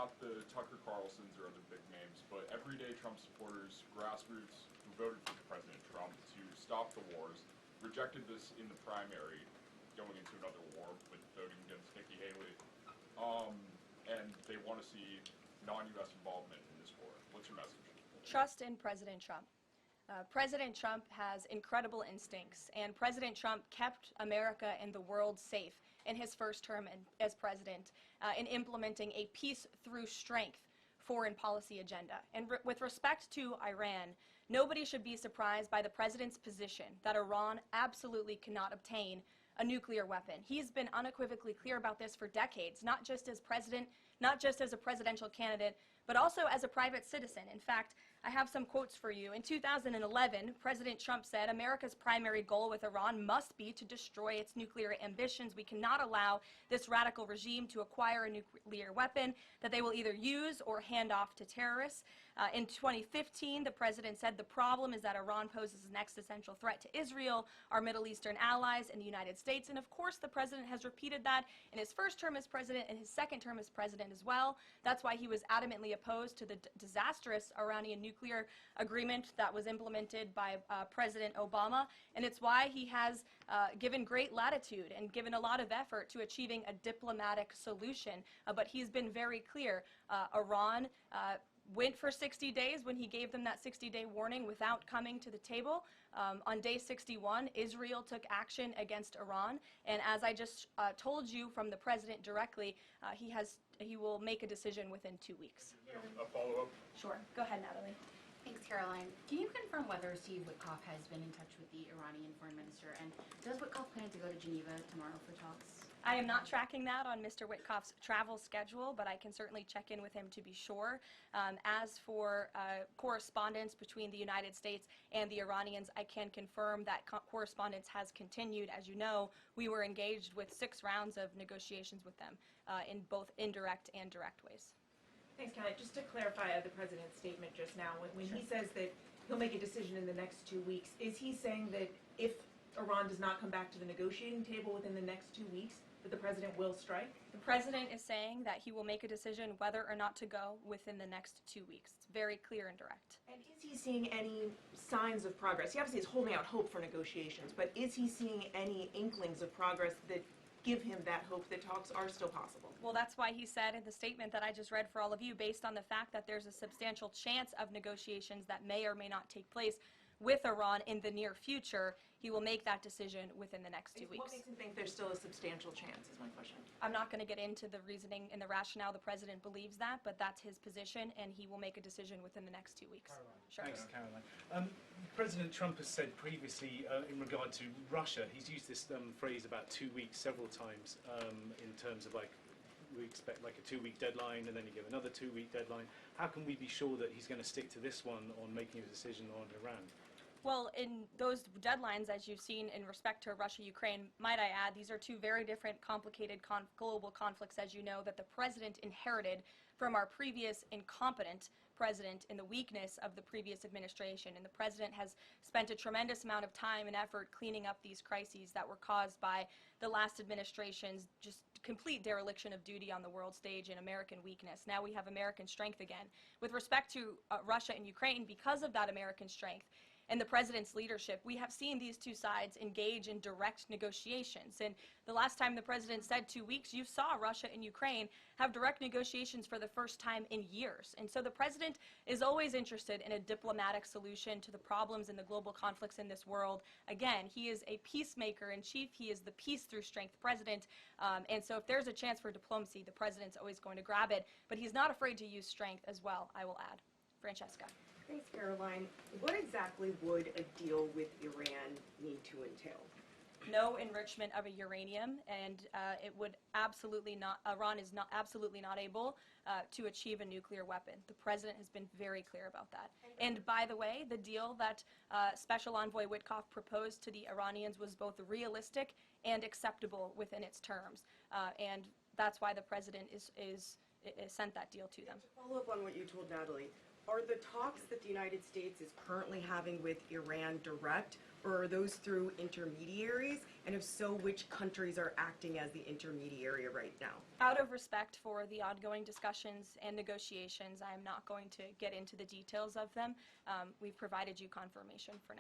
not the Tucker Carlsons or other big names, but everyday Trump supporters, grassroots who voted for President Trump to stop the wars, rejected this in the primary, going into another war with voting against Nikki Haley, and they want to see non-U.S. involvement in this war. What's your message? Trust in President Trump. President Trump has incredible instincts, and President Trump kept America and the world safe in his first term as president in implementing a peace through strength foreign policy agenda. And with respect to Iran, nobody should be surprised by the president's position that Iran absolutely cannot obtain a nuclear weapon. He's been unequivocally clear about this for decades, not just as president, not just as a presidential candidate, but also as a private citizen. In fact, I have some quotes for you. In 2011, President Trump said, "America's primary goal with Iran must be to destroy its nuclear ambitions. We cannot allow this radical regime to acquire a nuclear weapon that they will either use or hand off to terrorists." In 2015, the president said, "The problem is that Iran poses an existential threat to Israel, our Middle Eastern allies, and the United States." And of course, the president has repeated that in his first term as president and his second term as president as well. That's why he was adamantly opposed to the disastrous Iranian nuclear agreement that was implemented by President Obama, and it's why he has given great latitude and given a lot of effort to achieving a diplomatic solution. But he's been very clear. Iran went for 60 days when he gave them that 60-day warning without coming to the table. On day 61, Israel took action against Iran, and as I just told you from the president directly, he will make a decision within 2 weeks. A follow-up? Sure. Go ahead, Natalie. Thanks, Karoline. Can you confirm whether Steve Witkoff has been in touch with the Iranian foreign minister, and does Witkoff plan to go to Geneva tomorrow for talks? I am not tracking that on Mr. Witkoff's travel schedule, but I can certainly check in with him to be sure. As for correspondence between the United States and the Iranians, I can confirm that correspondence has continued. As you know, we were engaged with 6 rounds of negotiations with them in both indirect and direct ways. Thanks, Kelly. Just to clarify the president's statement just now, when he says that he'll make a decision in the next 2 weeks, is he saying that if Iran does not come back to the negotiating table within the next 2 weeks, that the president will strike? The president is saying that he will make a decision whether or not to go within the next 2 weeks. It's very clear and direct. And is he seeing any signs of progress? He obviously is holding out hope for negotiations, but is he seeing any inklings of progress that give him that hope that talks are still possible? Well, that's why he said in the statement that I just read for all of you, based on the fact that there's a substantial chance of negotiations that may or may not take place with Iran in the near future, he will make that decision within the next 2 weeks. What makes him think there's still a substantial chance, is my question. I'm not going to get into the reasoning and the rationale the president believes that, but that's his position, and he will make a decision within the next 2 weeks. Karoline. Sure. Thanks, Karoline. President Trump has said previously in regard to Russia, he's used this phrase about 2 weeks several times in terms of like, we expect like a 2-week deadline and then you give another 2-week deadline. How can we be sure that he's going to stick to this one on making a decision on Iran? Well, in those deadlines, as you've seen in respect to Russia, Ukraine, might I add, these are 2 very different, complicated global conflicts, as you know, that the president inherited from our previous incompetent president in the weakness of the previous administration. And the president has spent a tremendous amount of time and effort cleaning up these crises that were caused by the last administration's just complete dereliction of duty on the world stage and American weakness. Now we have American strength again. With respect to Russia and Ukraine, because of that American strength and the president's leadership, we have seen these 2 sides engage in direct negotiations. And the last time the president said 2 weeks, you saw Russia and Ukraine have direct negotiations for the first time in years. And so the president is always interested in a diplomatic solution to the problems and the global conflicts in this world. Again, he is a peacemaker in chief. He is the peace through strength president. And so if there's a chance for diplomacy, the president's always going to grab it. But he's not afraid to use strength as well, I will add. Francesca. Thanks, Karoline. What exactly would a deal with Iran need to entail? No enrichment of a uranium, and it would absolutely not, Iran is not absolutely not able to achieve a nuclear weapon. The president has been very clear about that. And by the way, the deal that Special Envoy Witkoff proposed to the Iranians was both realistic and acceptable within its terms. And that's why the president is sent that deal to them. To follow up on what you told Natalie, are the talks that the United States is currently having with Iran direct, or are those through intermediaries? And if so, which countries are acting as the intermediary right now? Out of respect for the ongoing discussions and negotiations, I am not going to get into the details of them. We've provided you confirmation for now.